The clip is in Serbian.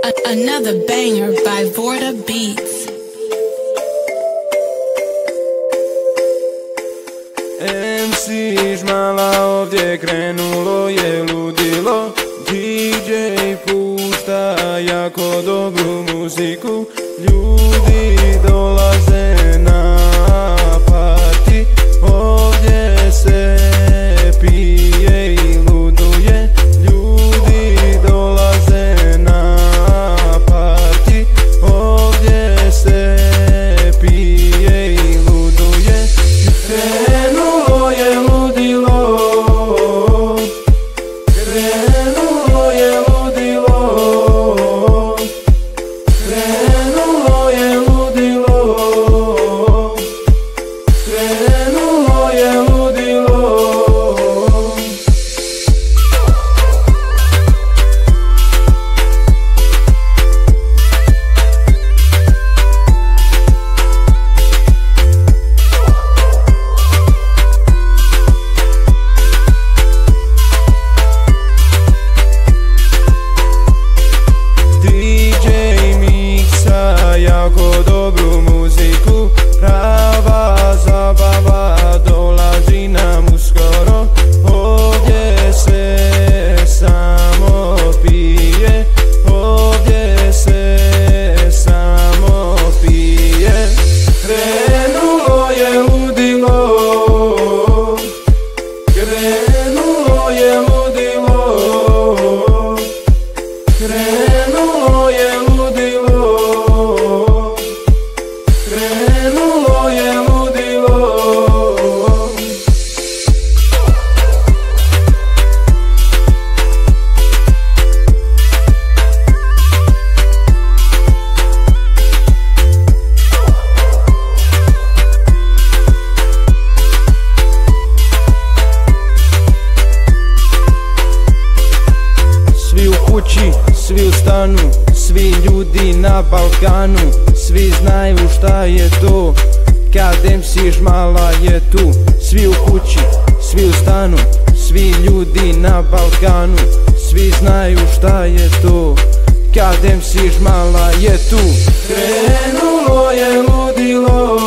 Another banger by Vorta Beats. MC Žmala, ovdje krenulo je ludilo. DJ pušta jako dobru muziku. Ljudi dolaze na party. Ovdje se pije i luduje. Ljudi dolaze na party. Ovdje se pije i luduje. Krenulo je ludilo. Krenulo je ludilo. Krenulo je ludilo. Krenulo je ludilo. Jako dobru muziku, prava zabava dolazi nam uskoro. Ovdje se samo pije, ovdje se samo pije. Krenulo je ludilo. Krenulo je ludilo. Krenulo je ludilo. Krenulo je ludilo. Svi u kući, svi u stanu, svi ljudi na Balkanu. Svi znaju šta je to kad MC Žmala je tu. Svi u kući, svi u stanu, svi ljudi na Balkanu. Svi znaju šta je to kad MC Žmala je tu. Krenulo je ludilo.